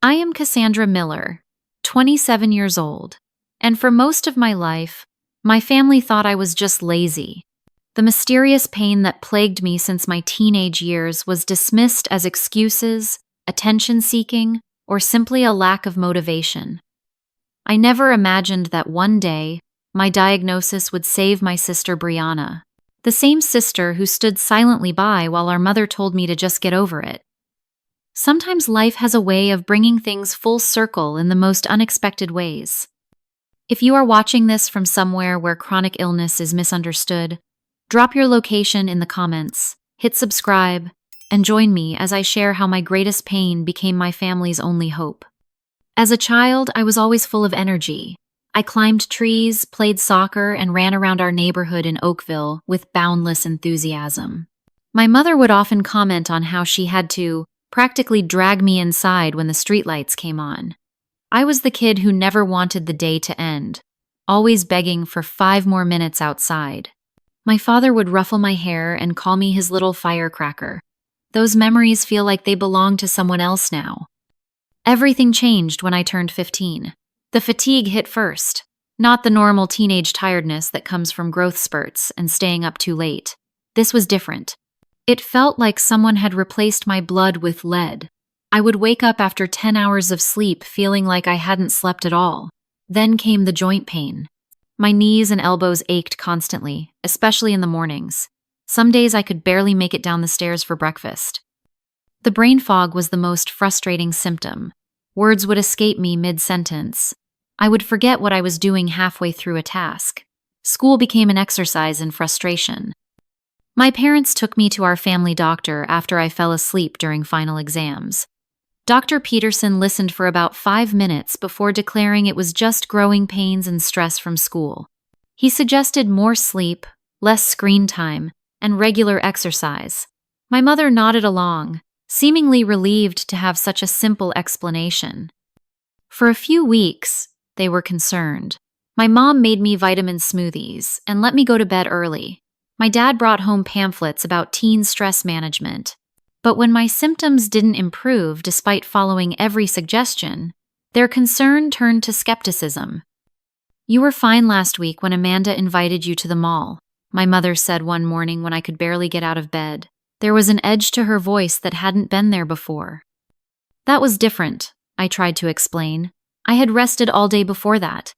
I am Cassandra Miller, 27 years old, and for most of my life, my family thought I was just lazy. The mysterious pain that plagued me since my teenage years was dismissed as excuses, attention-seeking, or simply a lack of motivation. I never imagined that one day, my diagnosis would save my sister Brianna, the same sister who stood silently by while our mother told me to just get over it. Sometimes life has a way of bringing things full circle in the most unexpected ways. If you are watching this from somewhere where chronic illness is misunderstood, drop your location in the comments, hit subscribe, and join me as I share how my greatest pain became my family's only hope. As a child, I was always full of energy. I climbed trees, played soccer, and ran around our neighborhood in Oakville with boundless enthusiasm. My mother would often comment on how she had to practically drag me inside when the streetlights came on. I was the kid who never wanted the day to end, always begging for 5 more minutes outside. My father would ruffle my hair and call me his little firecracker. Those memories feel like they belong to someone else now. Everything changed when I turned 15. The fatigue hit first, not the normal teenage tiredness that comes from growth spurts and staying up too late. This was different. It felt like someone had replaced my blood with lead. I would wake up after 10 hours of sleep feeling like I hadn't slept at all. Then came the joint pain. My knees and elbows ached constantly, especially in the mornings. Some days I could barely make it down the stairs for breakfast. The brain fog was the most frustrating symptom. Words would escape me mid-sentence. I would forget what I was doing halfway through a task. School became an exercise in frustration. My parents took me to our family doctor after I fell asleep during final exams. Dr. Peterson listened for about 5 minutes before declaring it was just growing pains and stress from school. He suggested more sleep, less screen time, and regular exercise. My mother nodded along, seemingly relieved to have such a simple explanation. For a few weeks, they were concerned. My mom made me vitamin smoothies and let me go to bed early. My dad brought home pamphlets about teen stress management. But when my symptoms didn't improve despite following every suggestion, their concern turned to skepticism. "You were fine last week when Amanda invited you to the mall," my mother said one morning when I could barely get out of bed. There was an edge to her voice that hadn't been there before. "That was different," I tried to explain. "I had rested all day before that."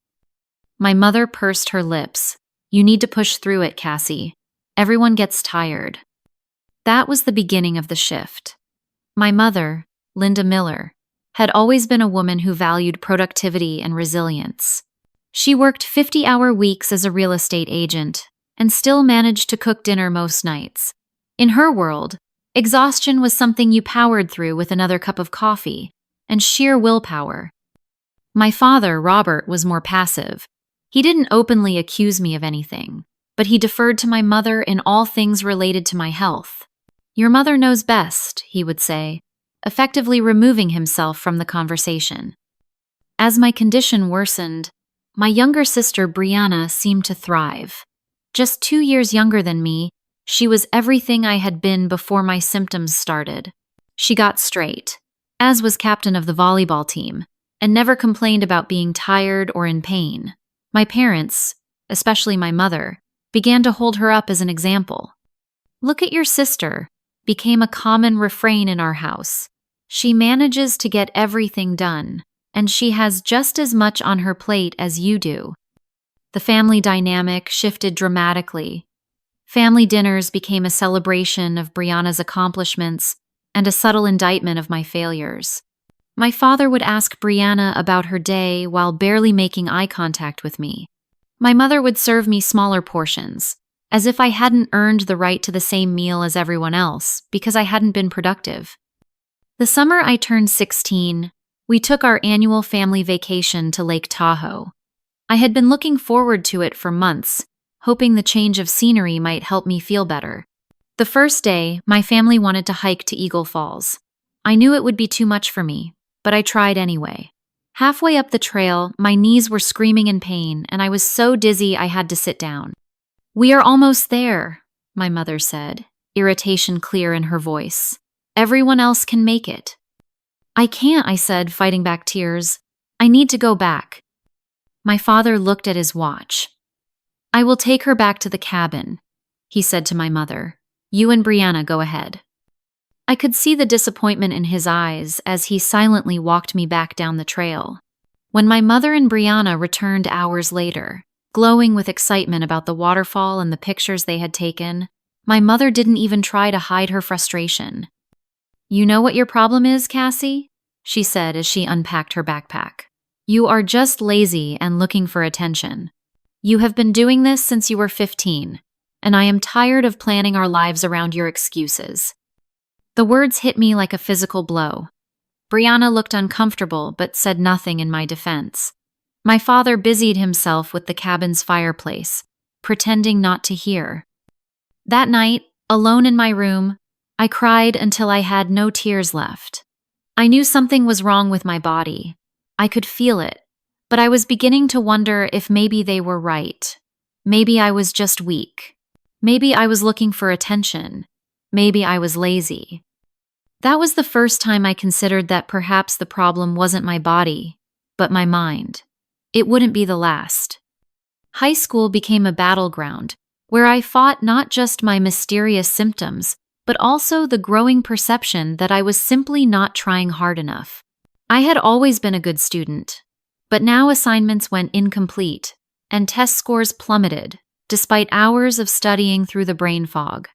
My mother pursed her lips. "You need to push through it, Cassie. Everyone gets tired." That was the beginning of the shift. My mother, Linda Miller, had always been a woman who valued productivity and resilience. She worked 50-hour weeks as a real estate agent and still managed to cook dinner most nights. In her world, exhaustion was something you powered through with another cup of coffee and sheer willpower. My father, Robert, was more passive. He didn't openly accuse me of anything, but he deferred to my mother in all things related to my health. "Your mother knows best," he would say, effectively removing himself from the conversation. As my condition worsened, my younger sister Brianna seemed to thrive. Just 2 years younger than me, she was everything I had been before my symptoms started. She got straight, as was captain of the volleyball team, and never complained about being tired or in pain. My parents, especially my mother, began to hold her up as an example. "Look at your sister," became a common refrain in our house. "She manages to get everything done, and she has just as much on her plate as you do." The family dynamic shifted dramatically. Family dinners became a celebration of Brianna's accomplishments and a subtle indictment of my failures. My father would ask Brianna about her day while barely making eye contact with me. My mother would serve me smaller portions, as if I hadn't earned the right to the same meal as everyone else because I hadn't been productive. The summer I turned 16, we took our annual family vacation to Lake Tahoe. I had been looking forward to it for months, hoping the change of scenery might help me feel better. The first day, my family wanted to hike to Eagle Falls. I knew it would be too much for me, but I tried anyway. Halfway up the trail, my knees were screaming in pain, and I was so dizzy I had to sit down. "We are almost there," my mother said, irritation clear in her voice. "Everyone else can make it." I can't, I said, fighting back tears. I need to go back. My father looked at his watch. I will take her back to the cabin, he said to my mother. You and Brianna go ahead. I could see the disappointment in his eyes as he silently walked me back down the trail. When my mother and Brianna returned hours later, glowing with excitement about the waterfall and the pictures they had taken, my mother didn't even try to hide her frustration. You know what your problem is, Cassie? She said as she unpacked her backpack. You are just lazy and looking for attention. You have been doing this since you were 15, and I am tired of planning our lives around your excuses. The words hit me like a physical blow. Brianna looked uncomfortable but said nothing in my defense. My father busied himself with the cabin's fireplace, pretending not to hear. That night, alone in my room, I cried until I had no tears left. I knew something was wrong with my body. I could feel it, but I was beginning to wonder if maybe they were right. Maybe I was just weak. Maybe I was looking for attention. Maybe I was lazy. That was the first time I considered that perhaps the problem wasn't my body, but my mind. It wouldn't be the last. High school became a battleground where I fought not just my mysterious symptoms, but also the growing perception that I was simply not trying hard enough. I had always been a good student, but now assignments went incomplete, and test scores plummeted, despite hours of studying through the brain fog.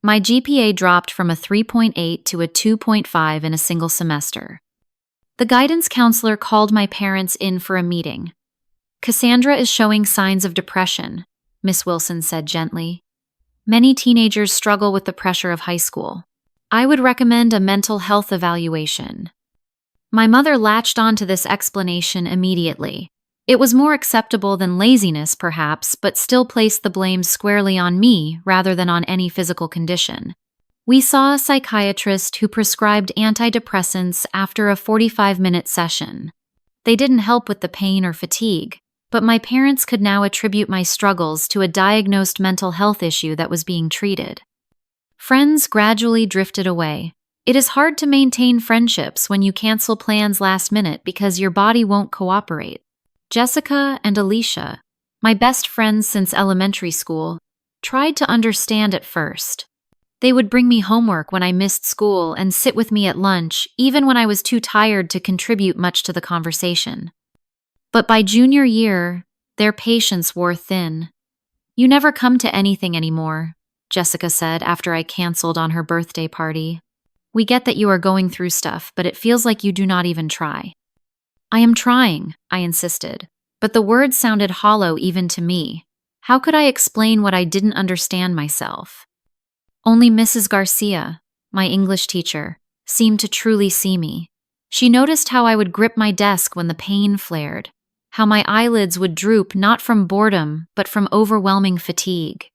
My GPA dropped from a 3.8 to a 2.5 in a single semester. The guidance counselor called my parents in for a meeting. Cassandra is showing signs of depression, Miss Wilson said gently. Many teenagers struggle with the pressure of high school. I would recommend a mental health evaluation. My mother latched onto this explanation immediately. It was more acceptable than laziness, perhaps, but still placed the blame squarely on me rather than on any physical condition. We saw a psychiatrist who prescribed antidepressants after a 45-minute session. They didn't help with the pain or fatigue, but my parents could now attribute my struggles to a diagnosed mental health issue that was being treated. Friends gradually drifted away. It is hard to maintain friendships when you cancel plans last minute because your body won't cooperate. Jessica and Alicia, my best friends since elementary school, tried to understand at first. They would bring me homework when I missed school and sit with me at lunch, even when I was too tired to contribute much to the conversation. But by junior year, their patience wore thin. You never come to anything anymore, Jessica said after I canceled on her birthday party. We get that you are going through stuff, but it feels like you do not even try. I am trying, I insisted, but the words sounded hollow even to me. How could I explain what I didn't understand myself? Only Mrs. Garcia, my English teacher, seemed to truly see me. She noticed how I would grip my desk when the pain flared, how my eyelids would droop not from boredom, but from overwhelming fatigue.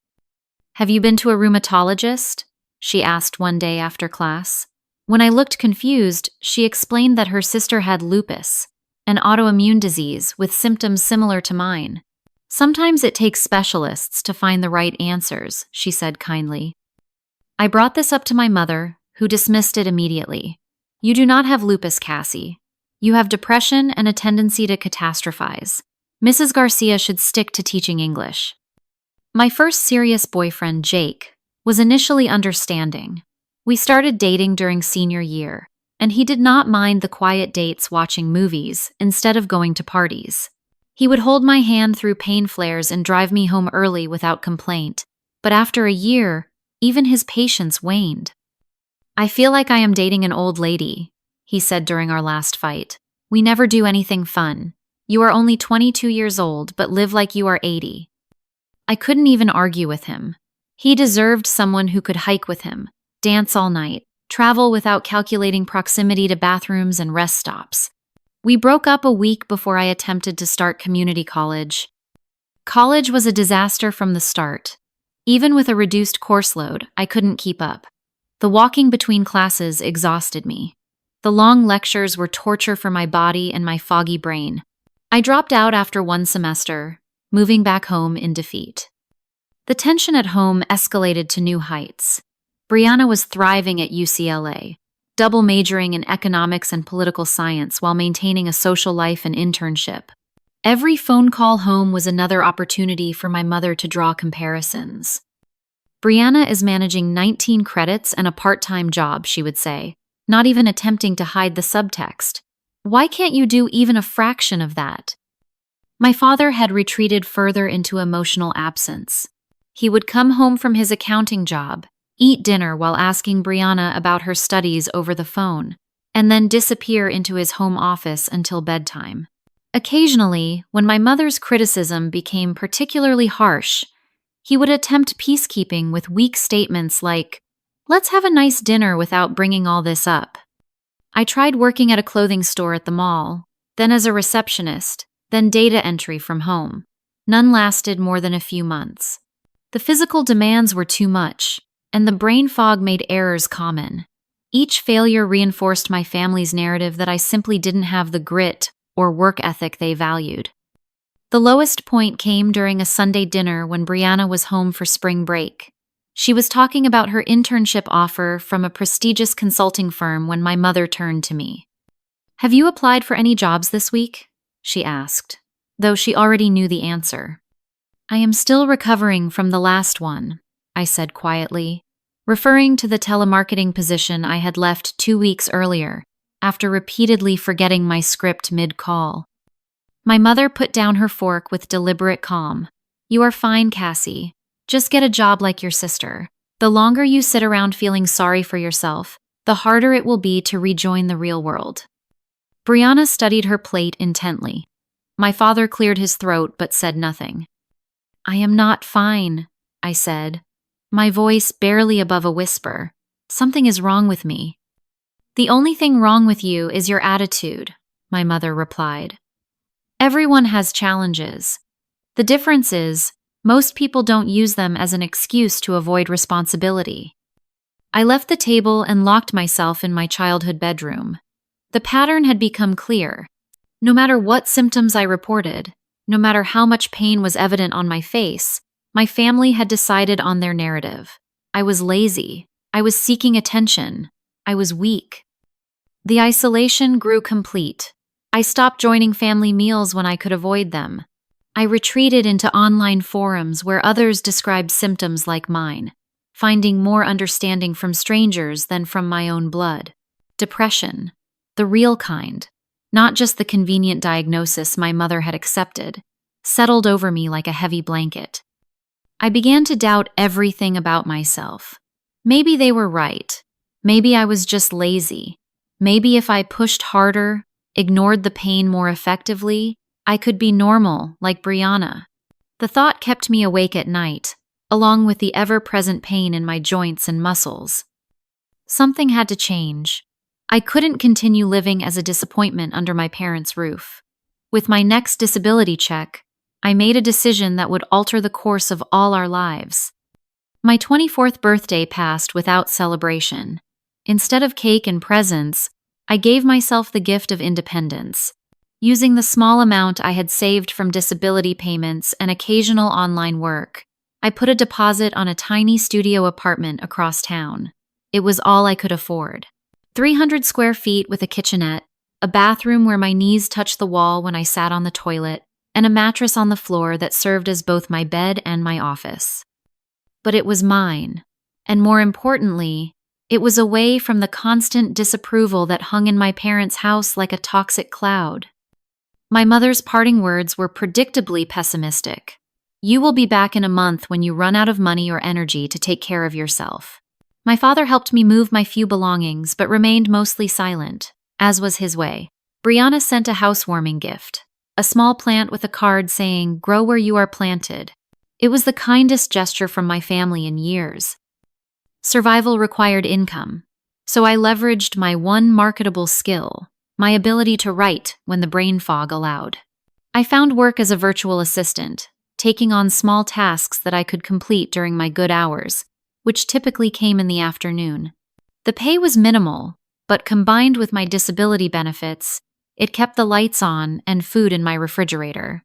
Have you been to a rheumatologist? She asked one day after class. When I looked confused, she explained that her sister had lupus, an autoimmune disease with symptoms similar to mine. Sometimes it takes specialists to find the right answers, she said kindly. I brought this up to my mother, who dismissed it immediately. You do not have lupus, Cassie. You have depression and a tendency to catastrophize. Mrs. Garcia should stick to teaching English. My first serious boyfriend, Jake, was initially understanding. We started dating during senior year, and he did not mind the quiet dates watching movies instead of going to parties. He would hold my hand through pain flares and drive me home early without complaint, but after a year, even his patience waned. I feel like I am dating an old lady, he said during our last fight. We never do anything fun. You are only 22 years old, but live like you are 80. I couldn't even argue with him. He deserved someone who could hike with him, dance all night, travel without calculating proximity to bathrooms and rest stops. We broke up a week before I attempted to start community college. College was a disaster from the start. Even with a reduced course load, I couldn't keep up. The walking between classes exhausted me. The long lectures were torture for my body and my foggy brain. I dropped out after one semester, moving back home in defeat. The tension at home escalated to new heights. Brianna was thriving at UCLA. double majoring in economics and political science while maintaining a social life and internship. Every phone call home was another opportunity for my mother to draw comparisons. Brianna is managing 19 credits and a part-time job, she would say, not even attempting to hide the subtext. Why can't you do even a fraction of that? My father had retreated further into emotional absence. He would come home from his accounting job, eat dinner while asking Brianna about her studies over the phone, and then disappear into his home office until bedtime. Occasionally, when my mother's criticism became particularly harsh, he would attempt peacekeeping with weak statements like, "Let's have a nice dinner without bringing all this up." I tried working at a clothing store at the mall, then as a receptionist, then data entry from home. None lasted more than a few months. The physical demands were too much, and the brain fog made errors common. Each failure reinforced my family's narrative that I simply didn't have the grit or work ethic they valued. The lowest point came during a Sunday dinner when Brianna was home for spring break. She was talking about her internship offer from a prestigious consulting firm when my mother turned to me. "Have you applied for any jobs this week?" she asked, though she already knew the answer. "I am still recovering from the last one," I said quietly, referring to the telemarketing position I had left 2 weeks earlier, after repeatedly forgetting my script mid-call. My mother put down her fork with deliberate calm. "You are fine, Cassie. Just get a job like your sister. The longer you sit around feeling sorry for yourself, the harder it will be to rejoin the real world." Brianna studied her plate intently. My father cleared his throat but said nothing. "I am not fine," I said, my voice barely above a whisper. "Something is wrong with me." "The only thing wrong with you is your attitude," my mother replied. "Everyone has challenges. The difference is, most people don't use them as an excuse to avoid responsibility." I left the table and locked myself in my childhood bedroom. The pattern had become clear. No matter what symptoms I reported, no matter how much pain was evident on my face, my family had decided on their narrative. I was lazy. I was seeking attention. I was weak. The isolation grew complete. I stopped joining family meals when I could avoid them. I retreated into online forums where others described symptoms like mine, finding more understanding from strangers than from my own blood. Depression, the real kind, not just the convenient diagnosis my mother had accepted, settled over me like a heavy blanket. I began to doubt everything about myself. Maybe they were right. Maybe I was just lazy. Maybe if I pushed harder, ignored the pain more effectively, I could be normal, like Brianna. The thought kept me awake at night, along with the ever-present pain in my joints and muscles. Something had to change. I couldn't continue living as a disappointment under my parents' roof. With my next disability check, I made a decision that would alter the course of all our lives. My 24th birthday passed without celebration. Instead of cake and presents, I gave myself the gift of independence. Using the small amount I had saved from disability payments and occasional online work, I put a deposit on a tiny studio apartment across town. It was all I could afford. 300 square feet with a kitchenette, a bathroom where my knees touched the wall when I sat on the toilet, and a mattress on the floor that served as both my bed and my office. But it was mine, and more importantly, it was away from the constant disapproval that hung in my parents' house like a toxic cloud. My mother's parting words were predictably pessimistic. "You will be back in a month when you run out of money or energy to take care of yourself." My father helped me move my few belongings but remained mostly silent, as was his way. Brianna sent a housewarming gift, a small plant with a card saying, "Grow where you are planted." It was the kindest gesture from my family in years. Survival required income, so I leveraged my one marketable skill, my ability to write when the brain fog allowed. I found work as a virtual assistant, taking on small tasks that I could complete during my good hours, which typically came in the afternoon. The pay was minimal, but combined with my disability benefits, it kept the lights on and food in my refrigerator.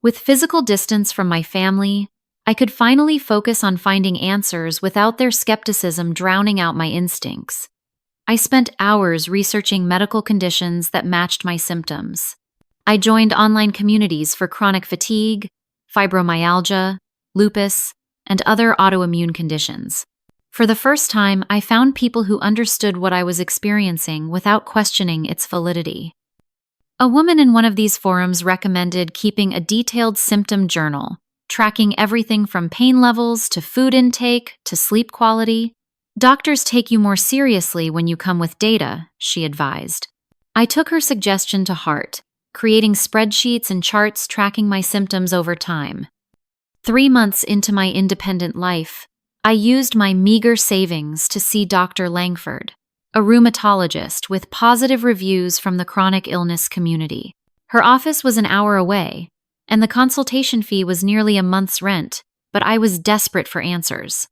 With physical distance from my family, I could finally focus on finding answers without their skepticism drowning out my instincts. I I spent hours researching medical conditions that matched my symptoms. I joined online communities for chronic fatigue, fibromyalgia, lupus, and other autoimmune conditions. For the first time, I found people who understood what I was experiencing without questioning its validity. A woman in one of these forums recommended keeping a detailed symptom journal, tracking everything from pain levels to food intake to sleep quality. Doctors take you more seriously when you come with data, she advised. I took her suggestion to heart, creating spreadsheets and charts tracking my symptoms over time. 3 months into my independent life, I used my meager savings to see Dr. Langford, a rheumatologist with positive reviews from the chronic illness community. Her office was an hour away, and the consultation fee was nearly a month's rent, but I was desperate for answers.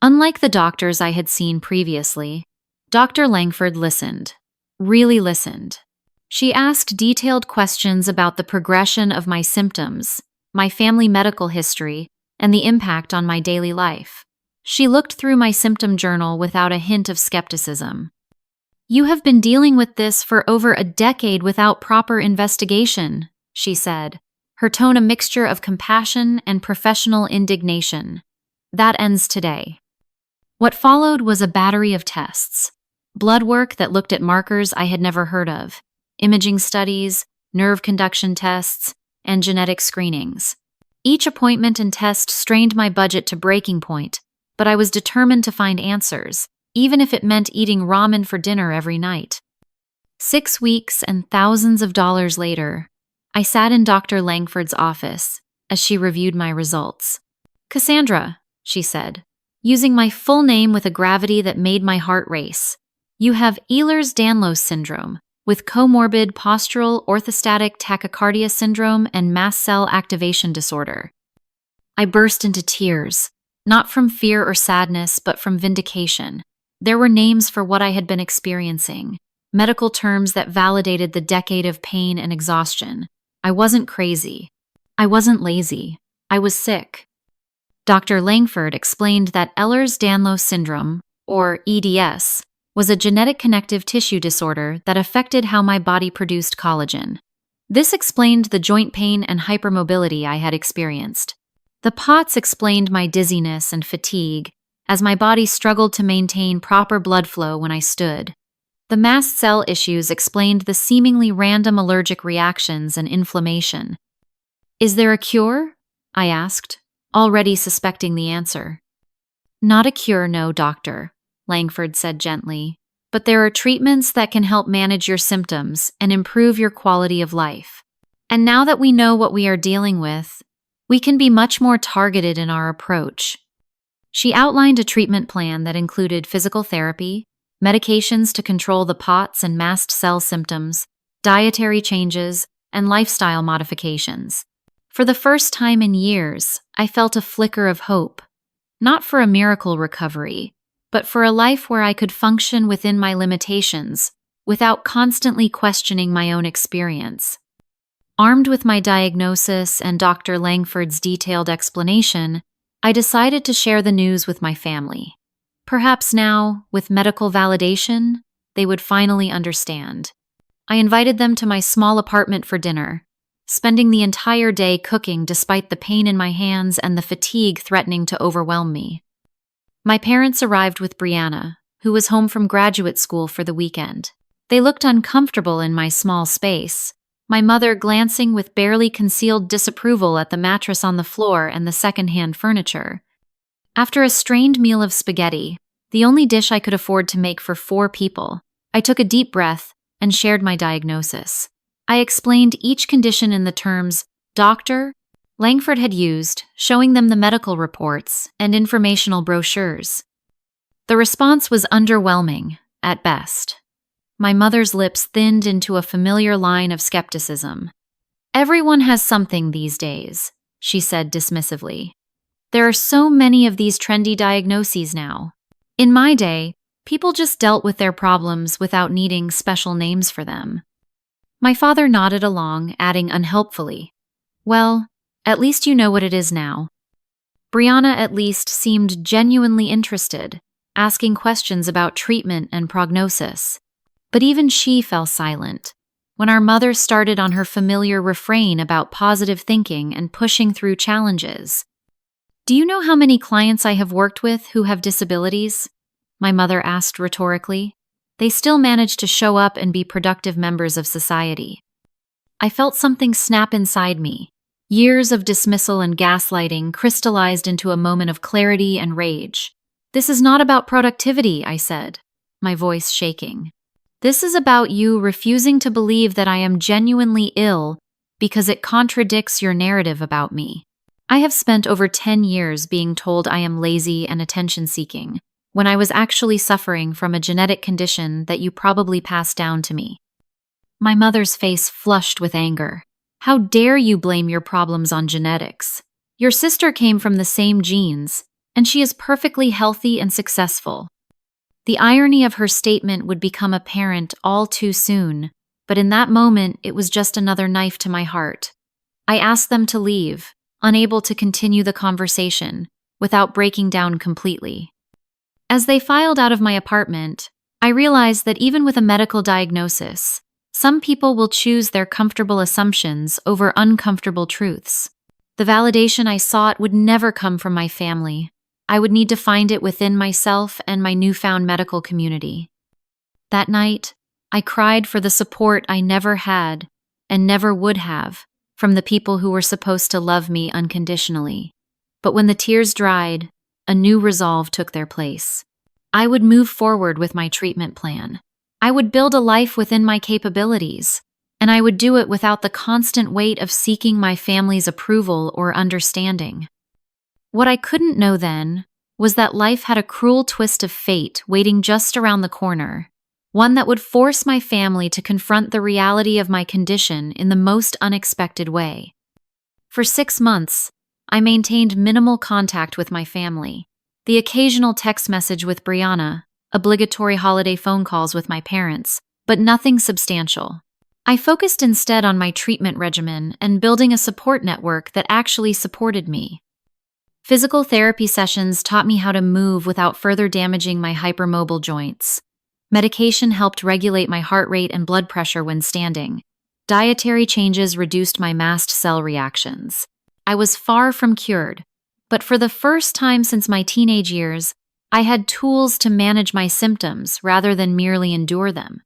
Unlike the doctors I had seen previously, Dr. Langford listened, really listened. She asked detailed questions about the progression of my symptoms, my family medical history, and the impact on my daily life. She looked through my symptom journal without a hint of skepticism. "You have been dealing with this for over a decade without proper investigation," she said, her tone a mixture of compassion and professional indignation. "That ends today." What followed was a battery of tests. Blood work that looked at markers I had never heard of, imaging studies, nerve conduction tests, and genetic screenings. Each appointment and test strained my budget to breaking point, but I was determined to find answers, even if it meant eating ramen for dinner every night. 6 weeks and thousands of dollars later, I sat in Dr. Langford's office as she reviewed my results. "Cassandra," she said, using my full name with a gravity that made my heart race, "you have Ehlers-Danlos syndrome, with comorbid postural orthostatic tachycardia syndrome and mast cell activation disorder." I burst into tears, not from fear or sadness, but from vindication. There were names for what I had been experiencing, medical terms that validated the decade of pain and exhaustion. I wasn't crazy. I wasn't lazy. I was sick. Dr. Langford explained that Ehlers-Danlos syndrome, or EDS, was a genetic connective tissue disorder that affected how my body produced collagen. This explained the joint pain and hypermobility I had experienced. The POTS explained my dizziness and fatigue, as my body struggled to maintain proper blood flow when I stood. The mast cell issues explained the seemingly random allergic reactions and inflammation. "Is there a cure?" I asked, already suspecting the answer. "Not a cure, no, doctor," Langford said gently, "but there are treatments that can help manage your symptoms and improve your quality of life. And now that we know what we are dealing with, we can be much more targeted in our approach." She outlined a treatment plan that included physical therapy, medications to control the POTS and mast cell symptoms, dietary changes, and lifestyle modifications. For the first time in years, I felt a flicker of hope, not for a miracle recovery, but for a life where I could function within my limitations without constantly questioning my own experience. Armed with my diagnosis and Dr. Langford's detailed explanation, I decided to share the news with my family. Perhaps now, with medical validation, they would finally understand. I invited them to my small apartment for dinner, spending the entire day cooking despite the pain in my hands and the fatigue threatening to overwhelm me. My parents arrived with Brianna, who was home from graduate school for the weekend. They looked uncomfortable in my small space, my mother glancing with barely concealed disapproval at the mattress on the floor and the second-hand furniture. After a strained meal of spaghetti, the only dish I could afford to make for 4 people, I took a deep breath and shared my diagnosis. I explained each condition in the terms Dr. Langford had used, showing them the medical reports and informational brochures. The response was underwhelming, at best. My mother's lips thinned into a familiar line of skepticism. "Everyone has something these days," she said dismissively. "There are so many of these trendy diagnoses now. In my day, people just dealt with their problems without needing special names for them." My father nodded along, adding unhelpfully, "Well, at least you know what it is now." Brianna at least seemed genuinely interested, asking questions about treatment and prognosis. But even she fell silent when our mother started on her familiar refrain about positive thinking and pushing through challenges. "Do you know how many clients I have worked with who have disabilities?" my mother asked rhetorically. "They still manage to show up and be productive members of society." I felt something snap inside me. Years of dismissal and gaslighting crystallized into a moment of clarity and rage. "This is not about productivity," I said, my voice shaking. "This is about you refusing to believe that I am genuinely ill because it contradicts your narrative about me. I have spent over 10 years being told I am lazy and attention-seeking, when I was actually suffering from a genetic condition that you probably passed down to me." My mother's face flushed with anger. "How dare you blame your problems on genetics? Your sister came from the same genes, and she is perfectly healthy and successful." The irony of her statement would become apparent all too soon, but in that moment it was just another knife to my heart. I asked them to leave, unable to continue the conversation, without breaking down completely. As they filed out of my apartment, I realized that even with a medical diagnosis, some people will choose their comfortable assumptions over uncomfortable truths. The validation I sought would never come from my family. I would need to find it within myself and my newfound medical community. That night, I cried for the support I never had and never would have from the people who were supposed to love me unconditionally. But when the tears dried, a new resolve took their place. I would move forward with my treatment plan. I would build a life within my capabilities, and I would do it without the constant weight of seeking my family's approval or understanding. What I couldn't know then was that life had a cruel twist of fate waiting just around the corner, one that would force my family to confront the reality of my condition in the most unexpected way. For 6 months, I maintained minimal contact with my family. The occasional text message with Brianna, obligatory holiday phone calls with my parents, but nothing substantial. I focused instead on my treatment regimen and building a support network that actually supported me. Physical therapy sessions taught me how to move without further damaging my hypermobile joints. Medication helped regulate my heart rate and blood pressure when standing. Dietary changes reduced my mast cell reactions. I was far from cured, but for the first time since my teenage years, I had tools to manage my symptoms rather than merely endure them.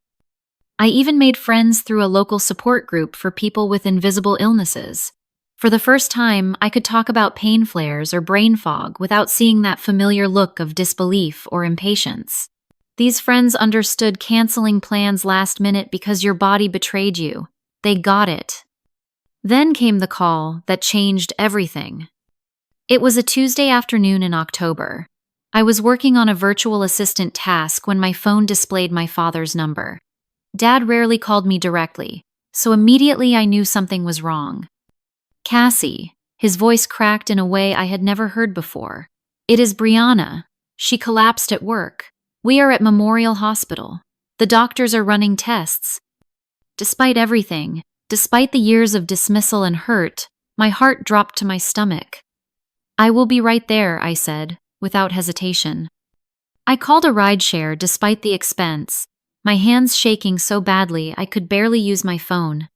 I even made friends through a local support group for people with invisible illnesses. For the first time, I could talk about pain flares or brain fog without seeing that familiar look of disbelief or impatience. These friends understood canceling plans last minute because your body betrayed you. They got it. Then came the call that changed everything. It was a Tuesday afternoon in October. I was working on a virtual assistant task when my phone displayed my father's number. Dad rarely called me directly, so immediately I knew something was wrong. "Cassie," his voice cracked in a way I had never heard before. "It is Brianna. She collapsed at work. We are at Memorial Hospital. The doctors are running tests." Despite everything, despite the years of dismissal and hurt, my heart dropped to my stomach. "I will be right there," I said, without hesitation. I called a rideshare despite the expense, my hands shaking so badly I could barely use my phone.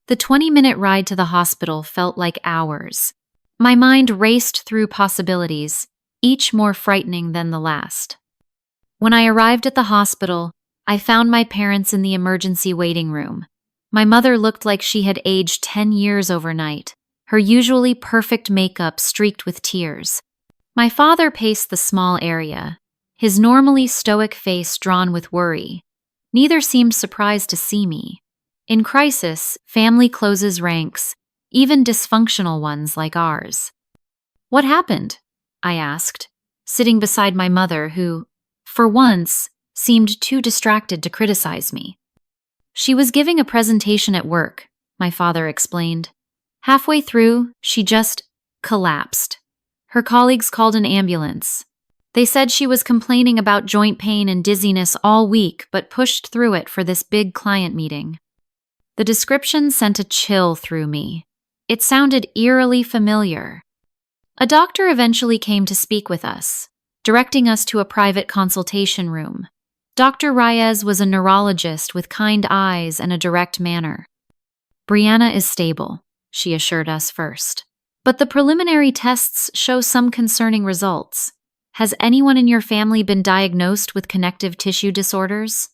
The 20-minute ride to the hospital felt like hours. My mind raced through possibilities, each more frightening than the last. When I arrived at the hospital, I found my parents in the emergency waiting room. My mother looked like she had aged 10 years overnight, her usually perfect makeup streaked with tears. My father paced the small area, his normally stoic face drawn with worry. Neither seemed surprised to see me. In crisis, family closes ranks, even dysfunctional ones like ours. "What happened?" I asked, sitting beside my mother who, for once, seemed too distracted to criticize me. "She was giving a presentation at work," my father explained. "Halfway through, she just collapsed. Her colleagues called an ambulance. They said she was complaining about joint pain and dizziness all week but pushed through it for this big client meeting." The description sent a chill through me. It sounded eerily familiar. "A doctor eventually came to speak with us. directing us to a private consultation room. Dr. Reyes was a neurologist with kind eyes and a direct manner. "Brianna is stable," she assured us first. "But the preliminary tests show some concerning results. Has anyone in your family been diagnosed with connective tissue disorders?"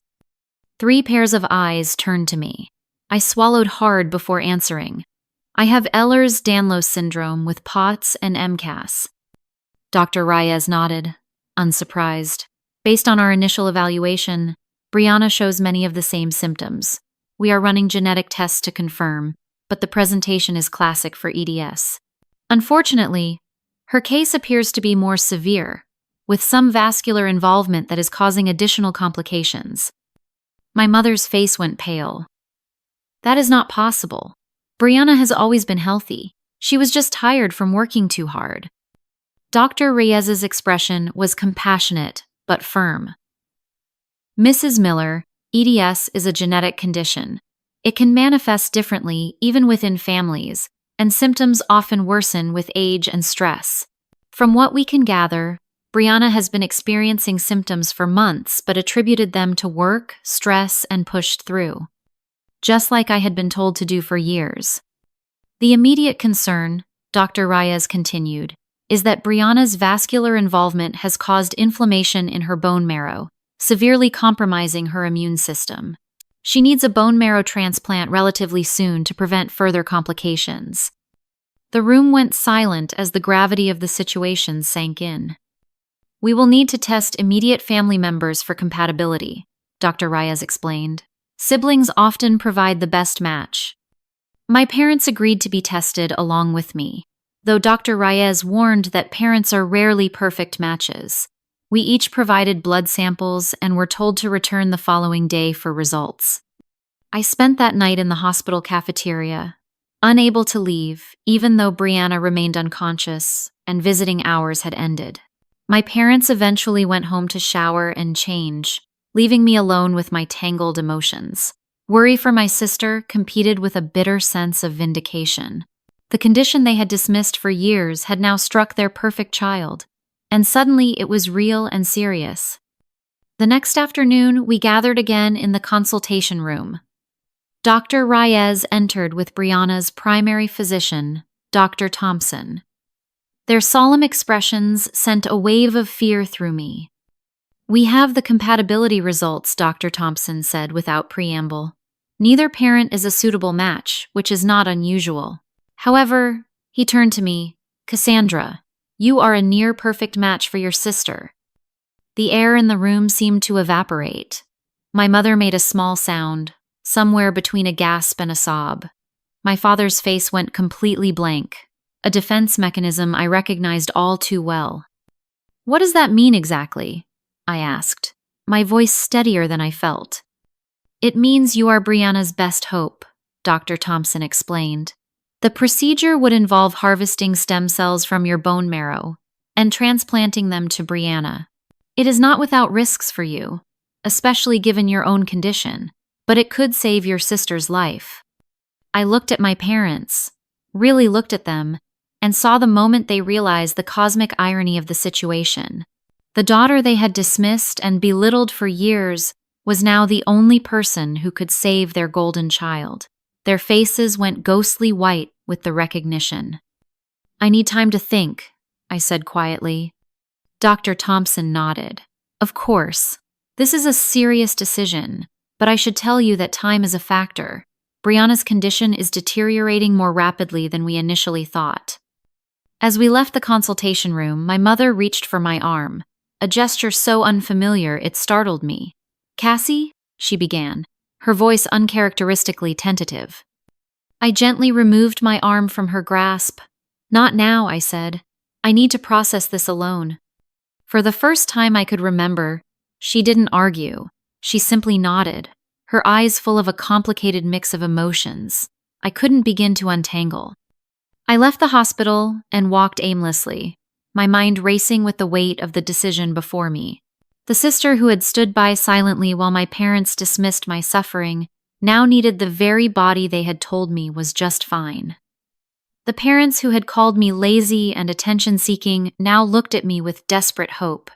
3 pairs of eyes turned to me. I swallowed hard before answering. "I have Ehlers-Danlos syndrome with POTS and MCAS." Dr. Reyes nodded, unsurprised. "Based on our initial evaluation, Brianna shows many of the same symptoms. We are running genetic tests to confirm, but the presentation is classic for EDS. Unfortunately, her case appears to be more severe, with some vascular involvement that is causing additional complications." My mother's face went pale. "That is not possible. Brianna has always been healthy. She was just tired from working too hard." Dr. Reyes's expression was compassionate but firm. "Mrs. Miller, EDS is a genetic condition. It can manifest differently even within families, and symptoms often worsen with age and stress. From what we can gather, Brianna has been experiencing symptoms for months but attributed them to work, stress, and pushed through. Just like I had been told to do for years. The immediate concern," Dr. Reyes continued, "is that Brianna's vascular involvement has caused inflammation in her bone marrow, severely compromising her immune system. She needs a bone marrow transplant relatively soon to prevent further complications." The room went silent as the gravity of the situation sank in. "We will need to test immediate family members for compatibility," Dr. Reyes explained. "Siblings often provide the best match." My parents agreed to be tested along with me, though Dr. Reyes warned that parents are rarely perfect matches. We each provided blood samples and were told to return the following day for results. I spent that night in the hospital cafeteria, unable to leave, even though Brianna remained unconscious and visiting hours had ended. My parents eventually went home to shower and change, leaving me alone with my tangled emotions. Worry for my sister competed with a bitter sense of vindication. The condition they had dismissed for years had now struck their perfect child, and suddenly it was real and serious. The next afternoon, we gathered again in the consultation room. Dr. Reyes entered with Brianna's primary physician, Dr. Thompson. Their solemn expressions sent a wave of fear through me. "We have the compatibility results," Dr. Thompson said without preamble. "Neither parent is a suitable match, which is not unusual. However," he turned to me, "Cassandra, you are a near-perfect match for your sister." The air in the room seemed to evaporate. My mother made a small sound, somewhere between a gasp and a sob. My father's face went completely blank, a defense mechanism I recognized all too well. "What does that mean exactly?" I asked, my voice steadier than I felt. "It means you are Brianna's best hope," Dr. Thompson explained. "The procedure would involve harvesting stem cells from your bone marrow and transplanting them to Brianna. It is not without risks for you, especially given your own condition, but it could save your sister's life." I looked at my parents, really looked at them, and saw the moment they realized the cosmic irony of the situation. The daughter they had dismissed and belittled for years was now the only person who could save their golden child. Their faces went ghostly white with the recognition. "I need time to think," I said quietly. Dr. Thompson nodded. "Of course, this is a serious decision, but I should tell you that time is a factor. Brianna's condition is deteriorating more rapidly than we initially thought." As we left the consultation room, my mother reached for my arm, a gesture so unfamiliar it startled me. "Cassie?" she began, her voice uncharacteristically tentative. I gently removed my arm from her grasp. "Not now," I said. "I need to process this alone." For the first time I could remember, she didn't argue. She simply nodded, her eyes full of a complicated mix of emotions I couldn't begin to untangle. I left the hospital and walked aimlessly, my mind racing with the weight of the decision before me. The sister who had stood by silently while my parents dismissed my suffering now needed the very body they had told me was just fine. The parents who had called me lazy and attention-seeking now looked at me with desperate hope.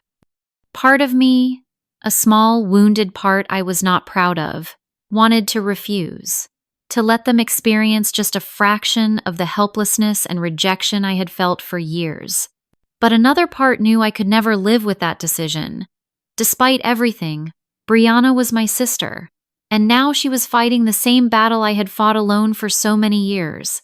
Part of me, a small, wounded part I was not proud of, wanted to refuse, to let them experience just a fraction of the helplessness and rejection I had felt for years. But another part knew I could never live with that decision. Despite everything, Brianna was my sister, and now she was fighting the same battle I had fought alone for so many years.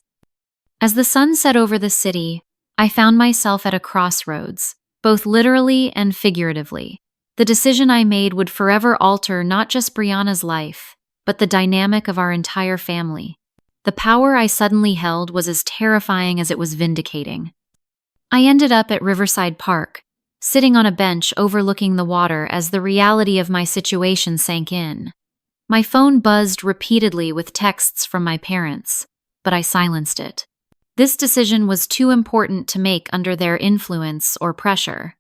As the sun set over the city, I found myself at a crossroads, both literally and figuratively. The decision I made would forever alter not just Brianna's life, but the dynamic of our entire family. The power I suddenly held was as terrifying as it was vindicating. I ended up at Riverside Park, sitting on a bench overlooking the water as the reality of my situation sank in. My phone buzzed repeatedly with texts from my parents, but I silenced it. This decision was too important to make under their influence or pressure.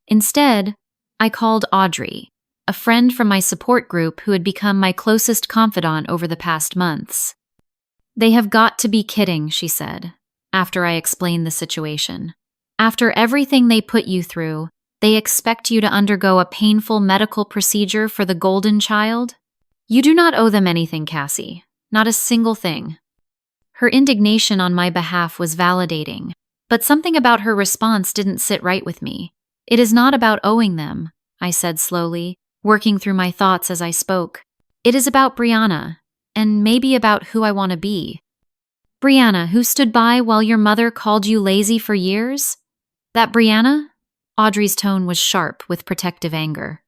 Instead, I called Audrey, a friend from my support group who had become my closest confidant over the past months. "They have got to be kidding," she said, after I explained the situation. "After everything they put you through, they expect you to undergo a painful medical procedure for the golden child? You do not owe them anything, Cassie. Not a single thing." Her indignation on my behalf was validating, but something about her response didn't sit right with me. "It is not about owing them," I said slowly, working through my thoughts as I spoke. "It is about Brianna, and maybe about who I want to be." "Brianna, who stood by while your mother called you lazy for years? That Brianna?" Audrey's tone was sharp with protective anger.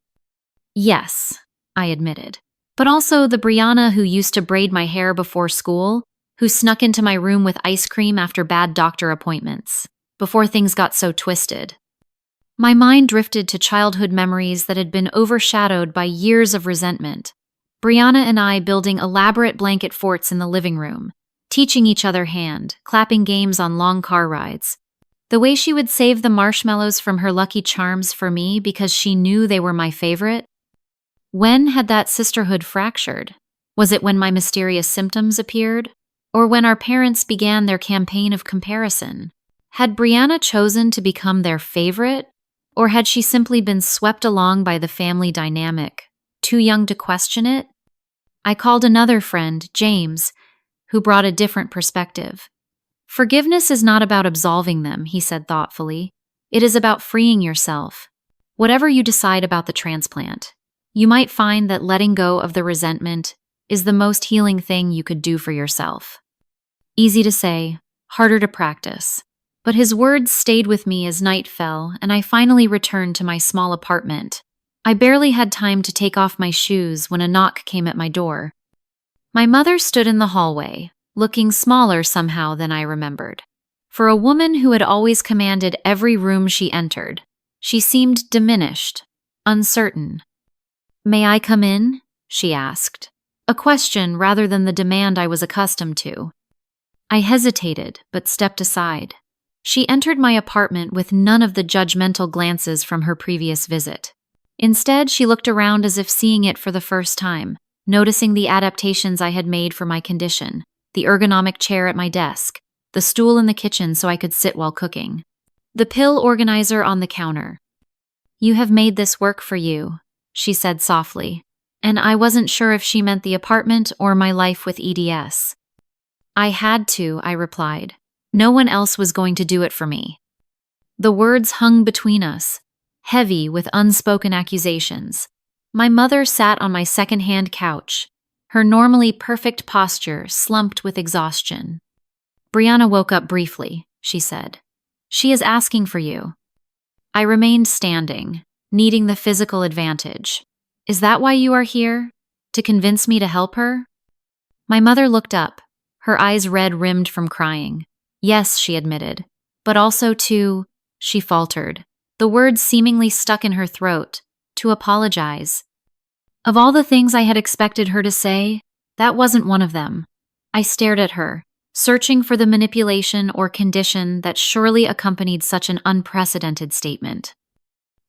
"Yes," I admitted. "But also the Brianna who used to braid my hair before school, who snuck into my room with ice cream after bad doctor appointments, before things got so twisted." My mind drifted to childhood memories that had been overshadowed by years of resentment. Brianna and I building elaborate blanket forts in the living room, teaching each other hand, clapping games on long car rides. The way she would save the marshmallows from her Lucky Charms for me because she knew they were my favorite. When had that sisterhood fractured? Was it when my mysterious symptoms appeared? Or when our parents began their campaign of comparison? Had Brianna chosen to become their favorite? Or had she simply been swept along by the family dynamic, too young to question it? I called another friend, James, who brought a different perspective. "Forgiveness is not about absolving them," he said thoughtfully. "It is about freeing yourself. Whatever you decide about the transplant, you might find that letting go of the resentment is the most healing thing you could do for yourself." Easy to say, harder to practice. But his words stayed with me as night fell, and I finally returned to my small apartment. I barely had time to take off my shoes when a knock came at my door. My mother stood in the hallway, looking smaller somehow than I remembered. For a woman who had always commanded every room she entered, she seemed diminished, uncertain. "May I come in?" she asked, a question rather than the demand I was accustomed to. I hesitated, but stepped aside. She entered my apartment with none of the judgmental glances from her previous visit. Instead, she looked around as if seeing it for the first time, noticing the adaptations I had made for my condition, the ergonomic chair at my desk, the stool in the kitchen so I could sit while cooking, the pill organizer on the counter. "You have made this work for you," she said softly, and I wasn't sure if she meant the apartment or my life with EDS. "I had to," I replied. "No one else was going to do it for me." The words hung between us, heavy with unspoken accusations. My mother sat on my second-hand couch, her normally perfect posture slumped with exhaustion. "Brianna woke up briefly," she said. "She is asking for you." I remained standing, needing the physical advantage. "Is that why you are here? To convince me to help her?" My mother looked up, her eyes red-rimmed from crying. "Yes," she admitted, "but also to," she faltered, the words seemingly stuck in her throat, "to apologize." Of all the things I had expected her to say, that wasn't one of them. I stared at her, searching for the manipulation or condition that surely accompanied such an unprecedented statement.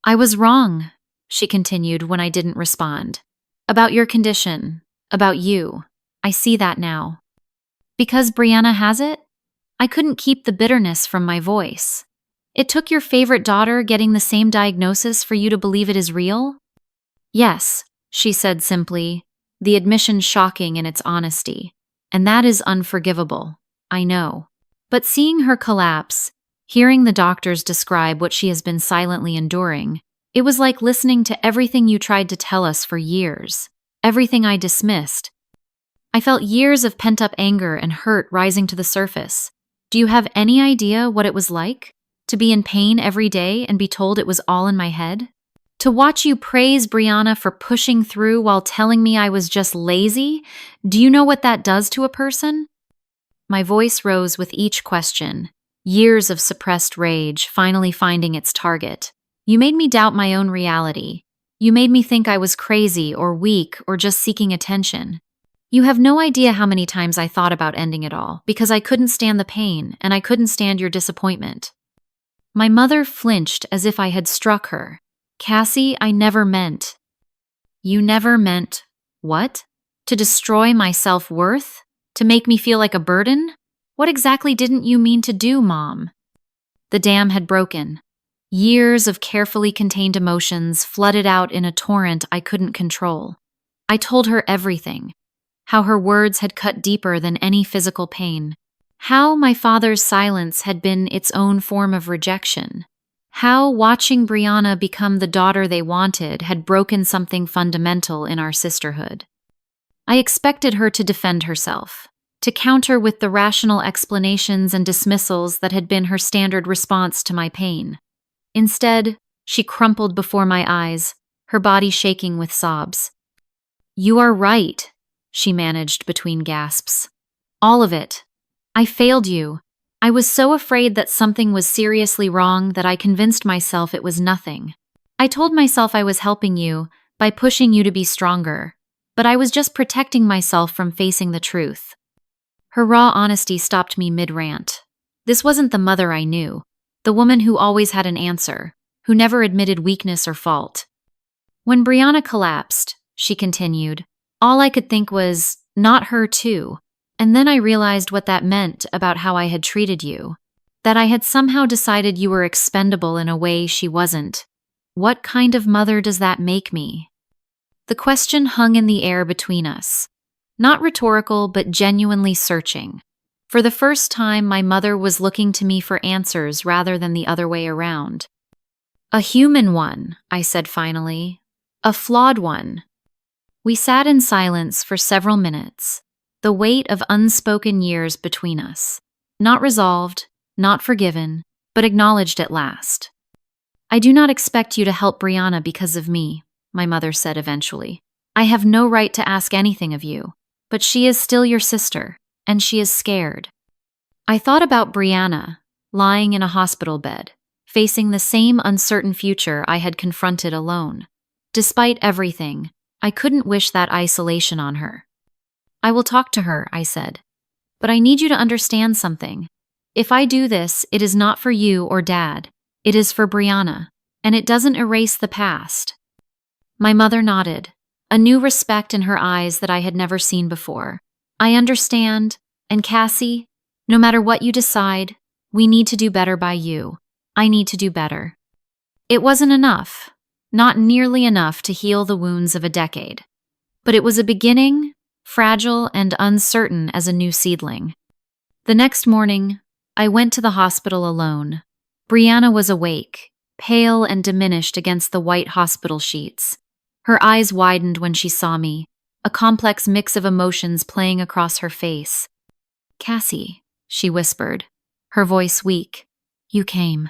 "I was wrong," she continued when I didn't respond. "About your condition, about you. I see that now." "Because Brianna has it?" I couldn't keep the bitterness from my voice. It took your favorite daughter getting the same diagnosis for you to believe it is real? Yes, she said simply, the admission shocking in its honesty. And that is unforgivable, I know. But seeing her collapse, hearing the doctors describe what she has been silently enduring, it was like listening to everything you tried to tell us for years, everything I dismissed. I felt years of pent-up anger and hurt rising to the surface. Do you have any idea what it was like? To be in pain every day and be told it was all in my head? To watch you praise Brianna for pushing through while telling me I was just lazy? Do you know what that does to a person? My voice rose with each question, years of suppressed rage finally finding its target. You made me doubt my own reality. You made me think I was crazy or weak or just seeking attention. You have no idea how many times I thought about ending it all because I couldn't stand the pain and I couldn't stand your disappointment. My mother flinched as if I had struck her. Cassie, I never meant. You never meant what? To destroy my self-worth? To make me feel like a burden? What exactly didn't you mean to do, Mom? The dam had broken. Years of carefully contained emotions flooded out in a torrent I couldn't control. I told her everything. How her words had cut deeper than any physical pain. How my father's silence had been its own form of rejection. How watching Brianna become the daughter they wanted had broken something fundamental in our sisterhood. I expected her to defend herself, to counter with the rational explanations and dismissals that had been her standard response to my pain. Instead, she crumpled before my eyes, her body shaking with sobs. You are right, she managed between gasps. All of it. I failed you. I was so afraid that something was seriously wrong that I convinced myself it was nothing. I told myself I was helping you by pushing you to be stronger, but I was just protecting myself from facing the truth. Her raw honesty stopped me mid-rant. This wasn't the mother I knew, the woman who always had an answer, who never admitted weakness or fault. When Brianna collapsed, she continued, all I could think was, not her too. And then I realized what that meant about how I had treated you. That I had somehow decided you were expendable in a way she wasn't. What kind of mother does that make me? The question hung in the air between us. Not rhetorical, but genuinely searching. For the first time, my mother was looking to me for answers rather than the other way around. A human one, I said finally. A flawed one. We sat in silence for several minutes, the weight of unspoken years between us. Not resolved, not forgiven, but acknowledged at last. I do not expect you to help Brianna because of me, my mother said eventually. I have no right to ask anything of you, but she is still your sister, and she is scared. I thought about Brianna, lying in a hospital bed, facing the same uncertain future I had confronted alone. Despite everything, I couldn't wish that isolation on her. I will talk to her, I said. But I need you to understand something. If I do this, it is not for you or Dad. It is for Brianna, and it doesn't erase the past. My mother nodded, a new respect in her eyes that I had never seen before. I understand, and Cassie, no matter what you decide, we need to do better by you. I need to do better. It wasn't enough. Not nearly enough to heal the wounds of a decade. But it was a beginning, fragile and uncertain as a new seedling. The next morning, I went to the hospital alone. Brianna was awake, pale and diminished against the white hospital sheets. Her eyes widened when she saw me, a complex mix of emotions playing across her face. Cassie, she whispered, her voice weak. You came.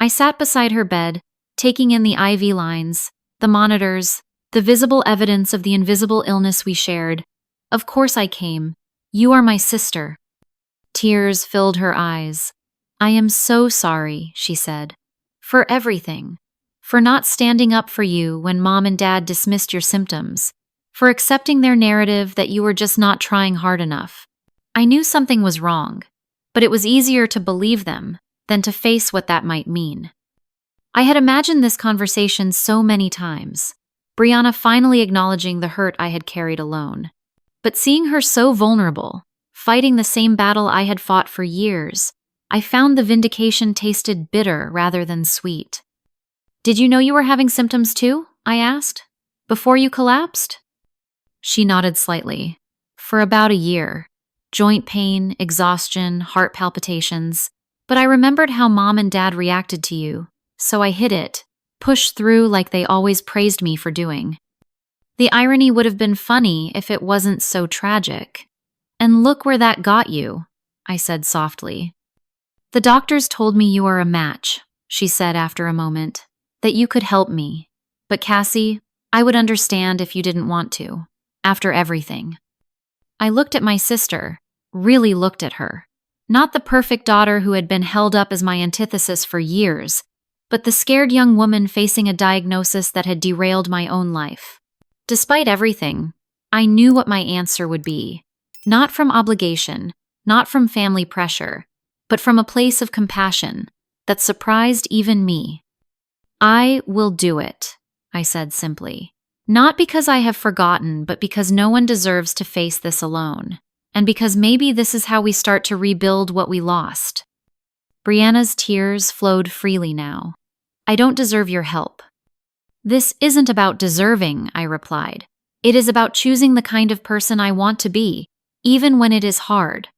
I sat beside her bed, taking in the IV lines, the monitors, the visible evidence of the invisible illness we shared. Of course I came. You are my sister. Tears filled her eyes. I am so sorry, she said. For everything. For not standing up for you when Mom and Dad dismissed your symptoms. For accepting their narrative that you were just not trying hard enough. I knew something was wrong, but it was easier to believe them than to face what that might mean. I had imagined this conversation so many times, Brianna finally acknowledging the hurt I had carried alone. But seeing her so vulnerable, fighting the same battle I had fought for years, I found the vindication tasted bitter rather than sweet. Did you know you were having symptoms too? I asked. Before you collapsed? She nodded slightly. For about a year. Joint pain, exhaustion, heart palpitations. But I remembered how Mom and Dad reacted to you, so I hid it, pushed through like they always praised me for doing. The irony would have been funny if it wasn't so tragic. And look where that got you, I said softly. The doctors told me you are a match, she said after a moment, that you could help me. But Cassie, I would understand if you didn't want to, after everything. I looked at my sister, really looked at her. Not the perfect daughter who had been held up as my antithesis for years, but the scared young woman facing a diagnosis that had derailed my own life. Despite everything, I knew what my answer would be. Not from obligation, not from family pressure, but from a place of compassion that surprised even me. I will do it, I said simply. Not because I have forgotten, but because no one deserves to face this alone. And because maybe this is how we start to rebuild what we lost. Brianna's tears flowed freely now. I don't deserve your help. This isn't about deserving, I replied. It is about choosing the kind of person I want to be, even when it is hard.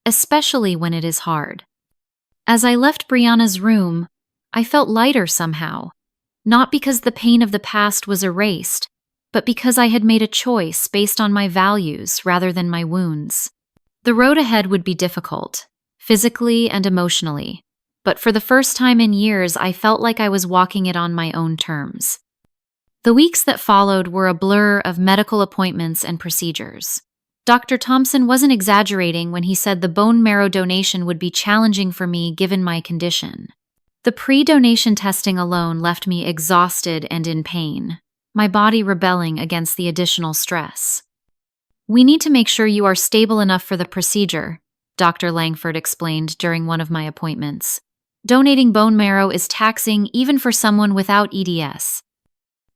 Especially when it is hard. As I left Brianna's room, I felt lighter somehow. Not because the pain of the past was erased, but because I had made a choice based on my values rather than my wounds. The road ahead would be difficult, physically and emotionally, but for the first time in years, I felt like I was walking it on my own terms. The weeks that followed were a blur of medical appointments and procedures. Dr. Thompson wasn't exaggerating when he said the bone marrow donation would be challenging for me given my condition. The pre-donation testing alone left me exhausted and in pain, my body rebelling against the additional stress. We need to make sure you are stable enough for the procedure, Dr. Langford explained during one of my appointments. Donating bone marrow is taxing even for someone without EDS.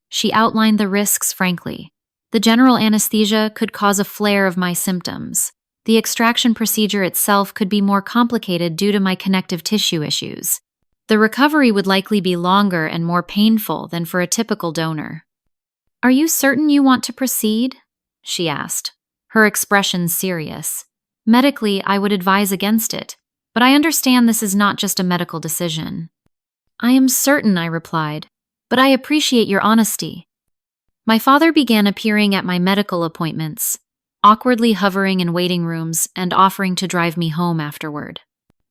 She outlined the risks frankly. The general anesthesia could cause a flare of my symptoms. The extraction procedure itself could be more complicated due to my connective tissue issues. The recovery would likely be longer and more painful than for a typical donor. Are you certain you want to proceed? She asked, her expression serious. Medically, I would advise against it, but I understand this is not just a medical decision. I am certain, I replied, but I appreciate your honesty. My father began appearing at my medical appointments, awkwardly hovering in waiting rooms and offering to drive me home afterward.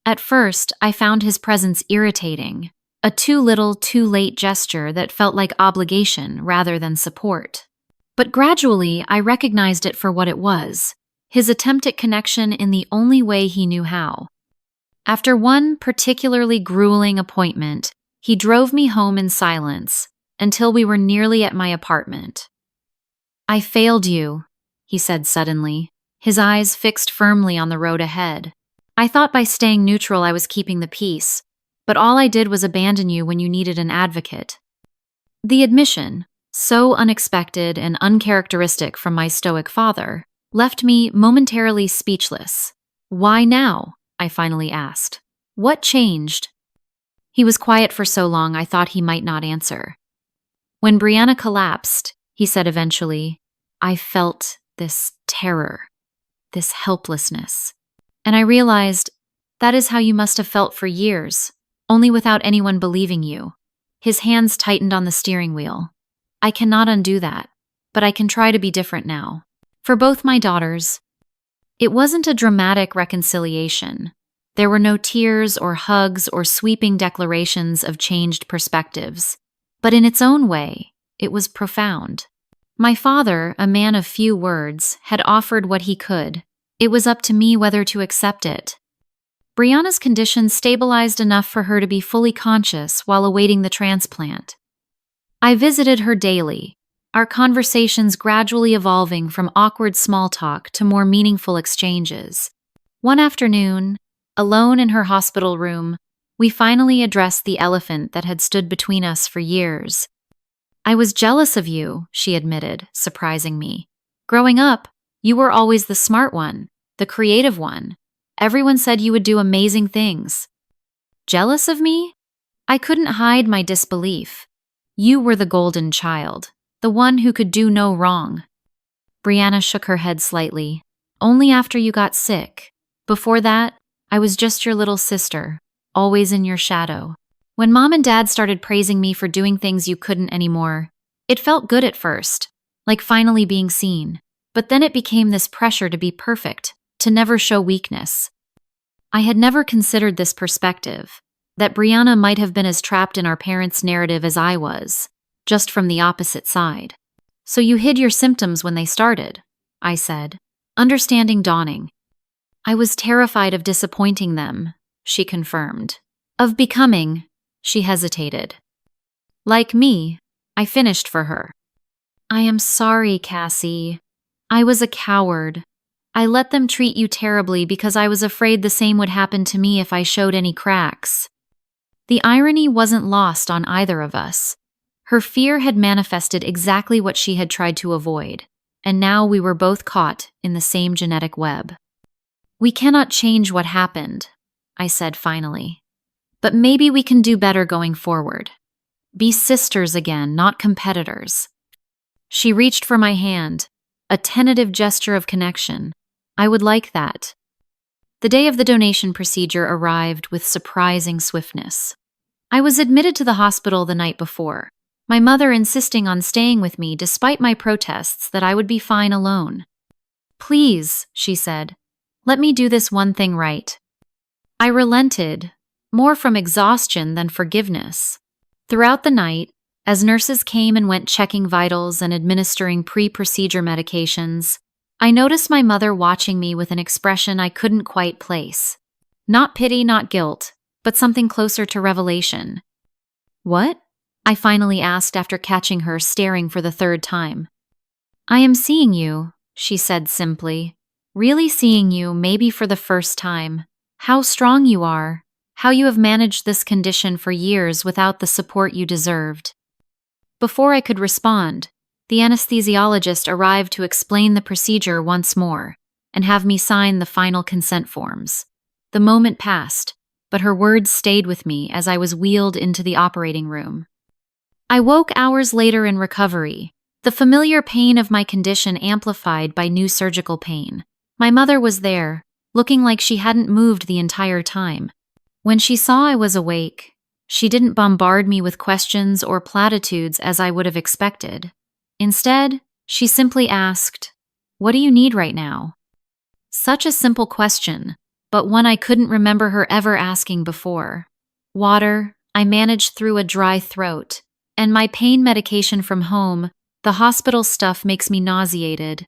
At first, I found his presence irritating, a too little, too late gesture that felt like obligation rather than support. But gradually, I recognized it for what it was, his attempt at connection in the only way he knew how. After one particularly grueling appointment, he drove me home in silence until we were nearly at my apartment. I failed you, he said suddenly, his eyes fixed firmly on the road ahead. I thought by staying neutral I was keeping the peace, but all I did was abandon you when you needed an advocate. The admission, so unexpected and uncharacteristic from my stoic father, left me momentarily speechless. Why now? I finally asked. What changed? He was quiet for so long I thought he might not answer. When Brianna collapsed, he said eventually, I felt this terror, this helplessness. And I realized that is how you must have felt for years, only without anyone believing you. His hands tightened on the steering wheel. I cannot undo that, but I can try to be different now. For both my daughters, it wasn't a dramatic reconciliation. There were no tears or hugs or sweeping declarations of changed perspectives. But in its own way, it was profound. My father, a man of few words, had offered what he could. It was up to me whether to accept it. Brianna's condition stabilized enough for her to be fully conscious while awaiting the transplant. I visited her daily, our conversations gradually evolving from awkward small talk to more meaningful exchanges. One afternoon, alone in her hospital room, we finally addressed the elephant that had stood between us for years. I was jealous of you, she admitted, surprising me. Growing up, you were always the smart one, the creative one. Everyone said you would do amazing things. Jealous of me? I couldn't hide my disbelief. You were the golden child, the one who could do no wrong. Brianna shook her head slightly. Only after you got sick. Before that, I was just your little sister, always in your shadow. When Mom and Dad started praising me for doing things you couldn't anymore, it felt good at first, like finally being seen. But then it became this pressure to be perfect, to never show weakness. I had never considered this perspective, that Brianna might have been as trapped in our parents' narrative as I was, just from the opposite side. So you hid your symptoms when they started, I said, understanding dawning. I was terrified of disappointing them, she confirmed. Of becoming, she hesitated. Like me, I finished for her. I am sorry, Cassie. I was a coward. I let them treat you terribly because I was afraid the same would happen to me if I showed any cracks. The irony wasn't lost on either of us. Her fear had manifested exactly what she had tried to avoid, and now we were both caught in the same genetic web. We cannot change what happened, I said finally. But maybe we can do better going forward. Be sisters again, not competitors. She reached for my hand, a tentative gesture of connection. I would like that. The day of the donation procedure arrived with surprising swiftness. I was admitted to the hospital the night before, my mother insisting on staying with me despite my protests that I would be fine alone. Please, she said, let me do this one thing right. I relented, more from exhaustion than forgiveness. Throughout the night, as nurses came and went checking vitals and administering pre-procedure medications, I noticed my mother watching me with an expression I couldn't quite place. Not pity, not guilt, but something closer to revelation. What? I finally asked after catching her staring for the third time. I am seeing you, she said simply. Really seeing you, maybe for the first time. How strong you are. How you have managed this condition for years without the support you deserved. Before I could respond, the anesthesiologist arrived to explain the procedure once more and have me sign the final consent forms. The moment passed, but her words stayed with me as I was wheeled into the operating room. I woke hours later in recovery, the familiar pain of my condition amplified by new surgical pain. My mother was there, looking like she hadn't moved the entire time. When she saw I was awake, she didn't bombard me with questions or platitudes as I would have expected. Instead, she simply asked, "What do you need right now?" Such a simple question, but one I couldn't remember her ever asking before. Water, I managed through a dry throat, and my pain medication from home, the hospital stuff makes me nauseated.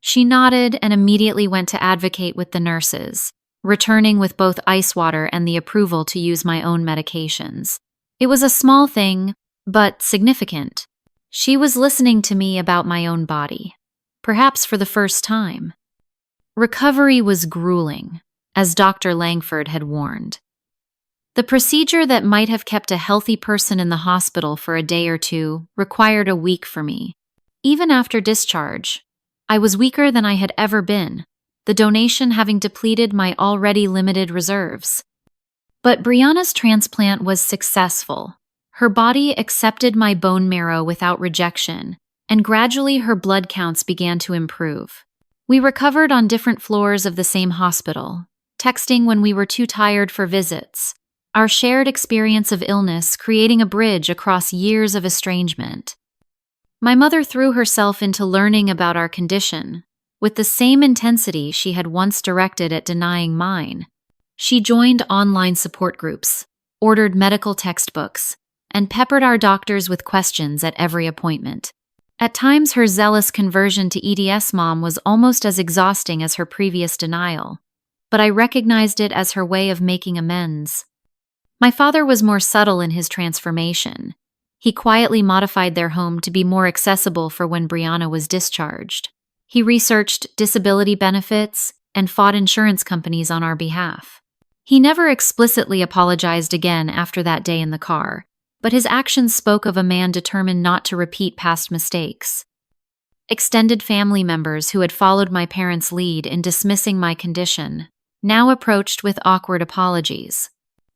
She nodded and immediately went to advocate with the nurses, returning with both ice water and the approval to use my own medications. It was a small thing, but significant. She was listening to me about my own body, perhaps for the first time. Recovery was grueling, as Dr. Langford had warned. The procedure that might have kept a healthy person in the hospital for a day or two required a week for me. Even after discharge, I was weaker than I had ever been, the donation having depleted my already limited reserves. But Brianna's transplant was successful. Her body accepted my bone marrow without rejection, and gradually her blood counts began to improve. We recovered on different floors of the same hospital, texting when we were too tired for visits, our shared experience of illness creating a bridge across years of estrangement. My mother threw herself into learning about our condition, with the same intensity she had once directed at denying mine. She joined online support groups, ordered medical textbooks, and peppered our doctors with questions at every appointment. At times, her zealous conversion to EDS mom was almost as exhausting as her previous denial, but I recognized it as her way of making amends. My father was more subtle in his transformation. He quietly modified their home to be more accessible for when Brianna was discharged. He researched disability benefits and fought insurance companies on our behalf. He never explicitly apologized again after that day in the car, but his actions spoke of a man determined not to repeat past mistakes. Extended family members who had followed my parents' lead in dismissing my condition now approached with awkward apologies.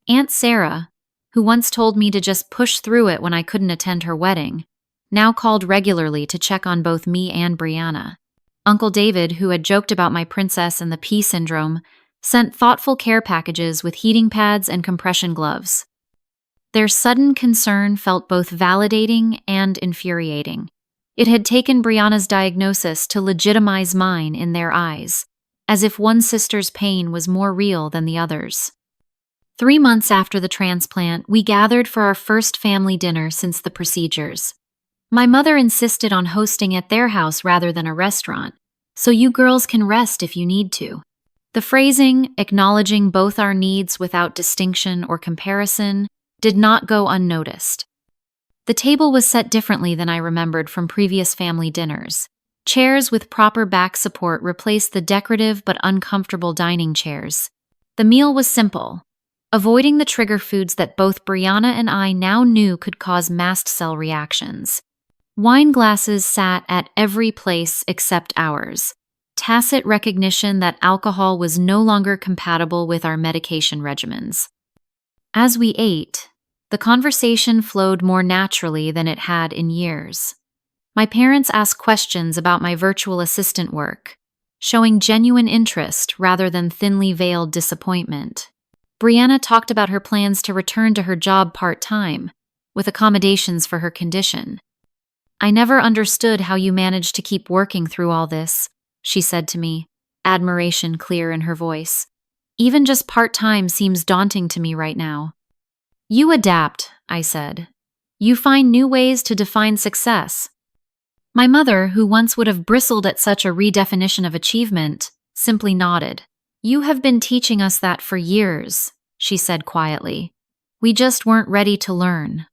Aunt Sarah, who once told me to just push through it when I couldn't attend her wedding, now called regularly to check on both me and Brianna. Uncle David, who had joked about my princess and the pea syndrome, sent thoughtful care packages with heating pads and compression gloves. Their sudden concern felt both validating and infuriating. It had taken Brianna's diagnosis to legitimize mine in their eyes, as if one sister's pain was more real than the other's. 3 months after the transplant, we gathered for our first family dinner since the procedures. My mother insisted on hosting at their house rather than a restaurant, so you girls can rest if you need to. The phrasing, acknowledging both our needs without distinction or comparison, did not go unnoticed. The table was set differently than I remembered from previous family dinners. Chairs with proper back support replaced the decorative but uncomfortable dining chairs. The meal was simple, avoiding the trigger foods that both Brianna and I now knew could cause mast cell reactions. Wine glasses sat at every place except ours, tacit recognition that alcohol was no longer compatible with our medication regimens. As we ate, the conversation flowed more naturally than it had in years. My parents asked questions about my virtual assistant work, showing genuine interest rather than thinly veiled disappointment. Brianna talked about her plans to return to her job part-time, with accommodations for her condition. "I never understood how you managed to keep working through all this," she said to me, admiration clear in her voice. "Even just part-time seems daunting to me right now." "You adapt," I said. "You find new ways to define success." My mother, who once would have bristled at such a redefinition of achievement, simply nodded. "You have been teaching us that for years," she said quietly. "We just weren't ready to learn."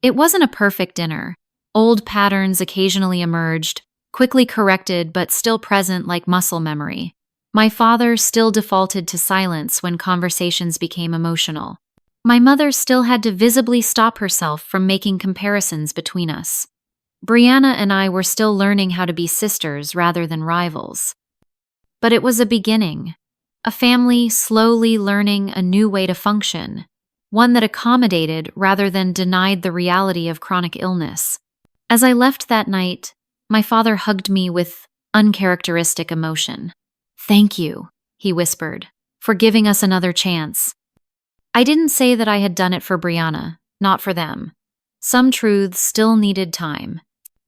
It wasn't a perfect dinner. Old patterns occasionally emerged, quickly corrected but still present like muscle memory. My father still defaulted to silence when conversations became emotional. My mother still had to visibly stop herself from making comparisons between us. Brianna and I were still learning how to be sisters rather than rivals. But it was a beginning. A family slowly learning a new way to function, one that accommodated rather than denied the reality of chronic illness. As I left that night, my father hugged me with uncharacteristic emotion. "Thank you," he whispered, "for giving us another chance." I didn't say that I had done it for Brianna, not for them. Some truths still needed time.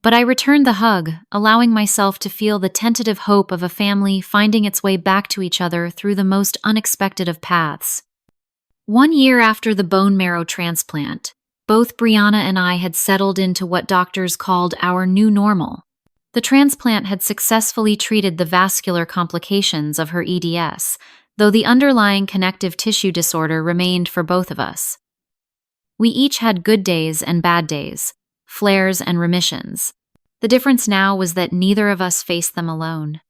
But I returned the hug, allowing myself to feel the tentative hope of a family finding its way back to each other through the most unexpected of paths. 1 year after the bone marrow transplant, both Brianna and I had settled into what doctors called our new normal. The transplant had successfully treated the vascular complications of her EDS, though the underlying connective tissue disorder remained for both of us. We each had good days and bad days, flares and remissions. The difference now was that neither of us faced them alone.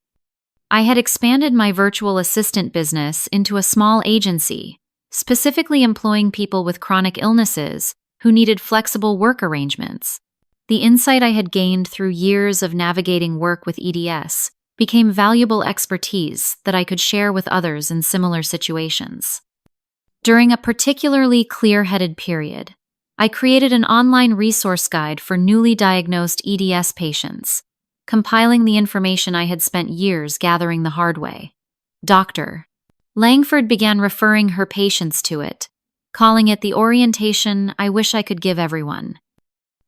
I had expanded my virtual assistant business into a small agency, specifically employing people with chronic illnesses who needed flexible work arrangements. The insight I had gained through years of navigating work with EDS became valuable expertise that I could share with others in similar situations. During a particularly clear-headed period, I created an online resource guide for newly diagnosed EDS patients, compiling the information I had spent years gathering the hard way. Dr. Langford began referring her patients to it, calling it the orientation I wish I could give everyone.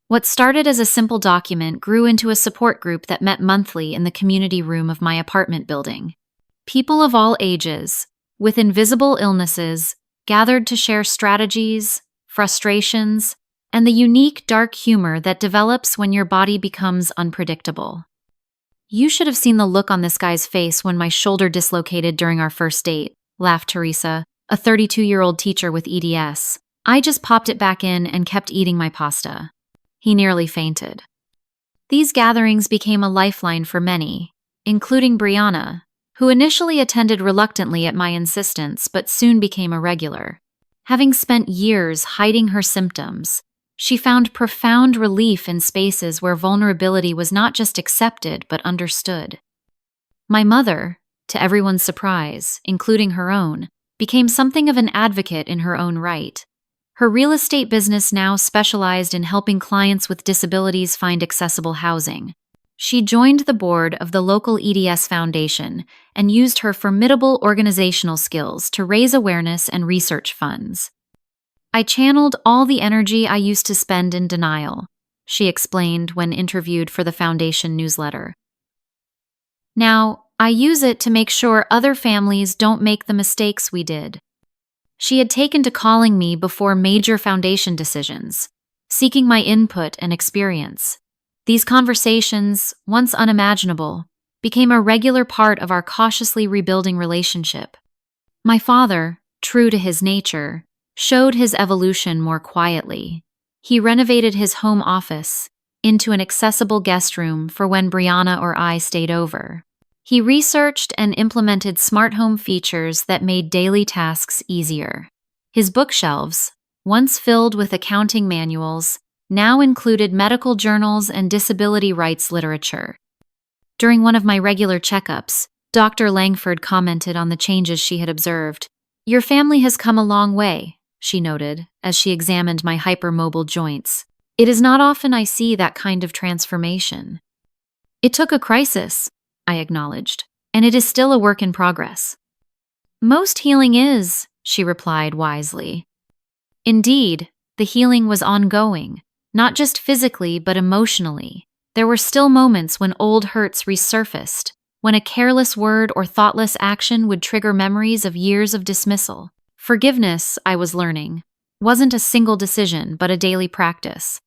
What started as a simple document grew into a support group that met monthly in the community room of my apartment building. People of all ages, with invisible illnesses, gathered to share strategies, frustrations, and the unique dark humor that develops when your body becomes unpredictable. "You should have seen the look on this guy's face when my shoulder dislocated during our first date," laughed Teresa, a 32-year-old teacher with EDS. "I just popped it back in and kept eating my pasta." He nearly fainted. These gatherings became a lifeline for many, including Brianna, who initially attended reluctantly at my insistence but soon became a regular. Having spent years hiding her symptoms, she found profound relief in spaces where vulnerability was not just accepted but understood. My mother, to everyone's surprise, including her own, became something of an advocate in her own right. Her real estate business now specialized in helping clients with disabilities find accessible housing. She joined the board of the local EDS Foundation and used her formidable organizational skills to raise awareness and research funds. "I channeled all the energy I used to spend in denial," she explained when interviewed for the foundation newsletter. "Now, I use it to make sure other families don't make the mistakes we did." She had taken to calling me before major foundation decisions, seeking my input and experience. These conversations, once unimaginable, became a regular part of our cautiously rebuilding relationship. My father, true to his nature, showed his evolution more quietly. He renovated his home office into an accessible guest room for when Brianna or I stayed over. He researched and implemented smart home features that made daily tasks easier. His bookshelves, once filled with accounting manuals, now included medical journals and disability rights literature. During one of my regular checkups, Dr. Langford commented on the changes she had observed. "Your family has come a long way," she noted, as she examined my hypermobile joints. "It is not often I see that kind of transformation." "It took a crisis," I acknowledged, "and it is still a work in progress." "Most healing is," she replied wisely. Indeed, the healing was ongoing, not just physically but emotionally. There were still moments when old hurts resurfaced, when a careless word or thoughtless action would trigger memories of years of dismissal. Forgiveness, I was learning, wasn't a single decision but a daily practice.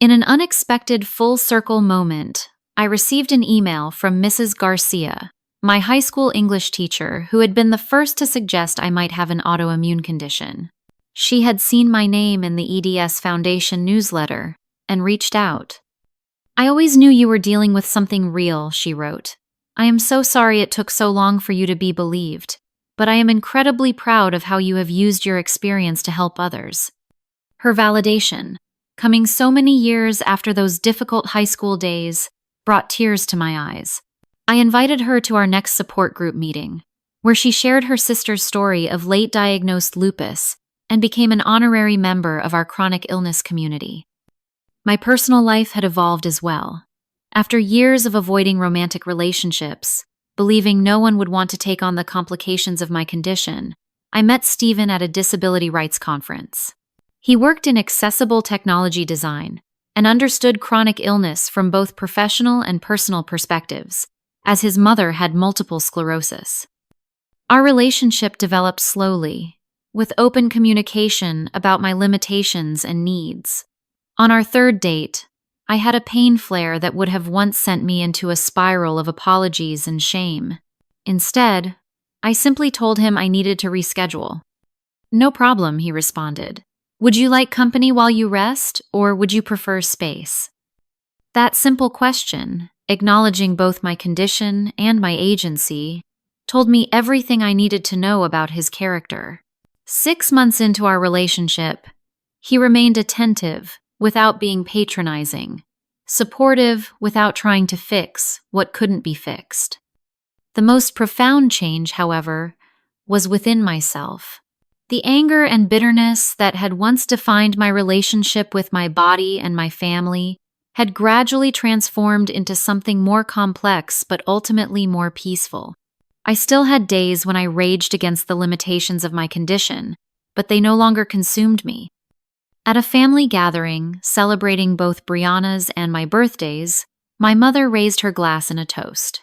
In an unexpected full-circle moment, I received an email from Mrs. Garcia, my high school English teacher who had been the first to suggest I might have an autoimmune condition. She had seen my name in the EDS Foundation newsletter and reached out. "I always knew you were dealing with something real," she wrote. "I am so sorry it took so long for you to be believed, but I am incredibly proud of how you have used your experience to help others." Her validation, coming so many years after those difficult high school days, brought tears to my eyes. I invited her to our next support group meeting, where she shared her sister's story of late-diagnosed lupus and became an honorary member of our chronic illness community. My personal life had evolved as well. After years of avoiding romantic relationships, believing no one would want to take on the complications of my condition, I met Stephen at a disability rights conference. He worked in accessible technology design and understood chronic illness from both professional and personal perspectives, as his mother had multiple sclerosis. Our relationship developed slowly, with open communication about my limitations and needs. On our third date, I had a pain flare that would have once sent me into a spiral of apologies and shame. Instead, I simply told him I needed to reschedule. "No problem," he responded. "Would you like company while you rest, or would you prefer space?" That simple question, acknowledging both my condition and my agency, told me everything I needed to know about his character. 6 months into our relationship, he remained attentive without being patronizing, supportive without trying to fix what couldn't be fixed. The most profound change, however, was within myself. The anger and bitterness that had once defined my relationship with my body and my family had gradually transformed into something more complex but ultimately more peaceful. I still had days when I raged against the limitations of my condition, but they no longer consumed me. At a family gathering celebrating both Brianna's and my birthdays, my mother raised her glass in a toast.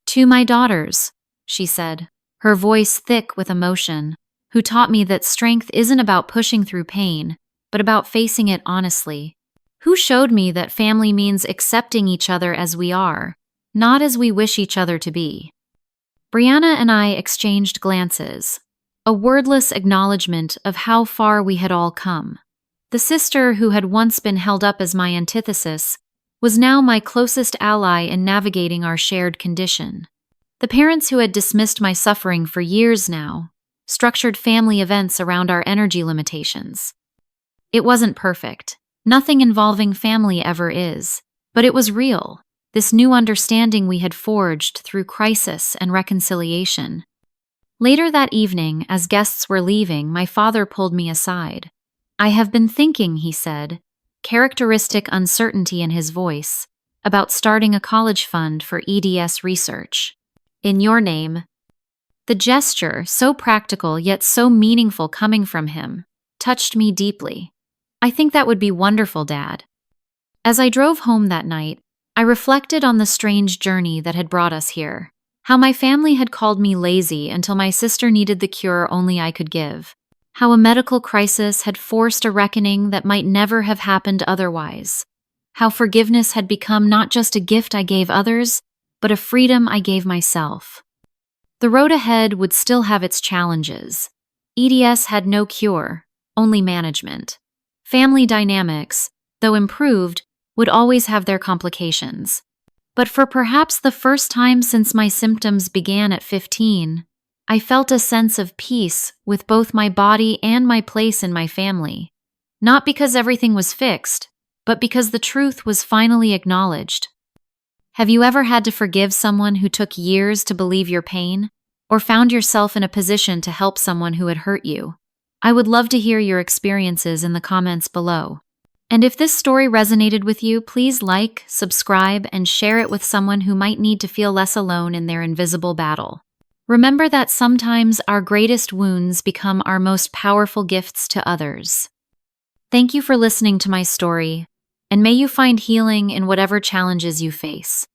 "To my daughters," she said, her voice thick with emotion, "who taught me that strength isn't about pushing through pain, but about facing it honestly. Who showed me that family means accepting each other as we are, not as we wish each other to be." Brianna and I exchanged glances, a wordless acknowledgement of how far we had all come. The sister who had once been held up as my antithesis was now my closest ally in navigating our shared condition. The parents who had dismissed my suffering for years now structured family events around our energy limitations. It wasn't perfect. Nothing involving family ever is, but it was real, this new understanding we had forged through crisis and reconciliation. Later that evening, as guests were leaving, my father pulled me aside. "I have been thinking," he said, characteristic uncertainty in his voice, "about starting a college fund for EDS research. In your name." The gesture, so practical yet so meaningful coming from him, touched me deeply. "I think that would be wonderful, Dad." As I drove home that night, I reflected on the strange journey that had brought us here. How my family had called me lazy until my sister needed the cure only I could give. How a medical crisis had forced a reckoning that might never have happened otherwise. How forgiveness had become not just a gift I gave others, but a freedom I gave myself. The road ahead would still have its challenges. EDS had no cure, only management. Family dynamics, though improved, would always have their complications. But for perhaps the first time since my symptoms began at 15, I felt a sense of peace with both my body and my place in my family. Not because everything was fixed, but because the truth was finally acknowledged. Have you ever had to forgive someone who took years to believe your pain, or found yourself in a position to help someone who had hurt you? I would love to hear your experiences in the comments below. And if this story resonated with you, please like, subscribe, and share it with someone who might need to feel less alone in their invisible battle. Remember that sometimes our greatest wounds become our most powerful gifts to others. Thank you for listening to my story, and may you find healing in whatever challenges you face.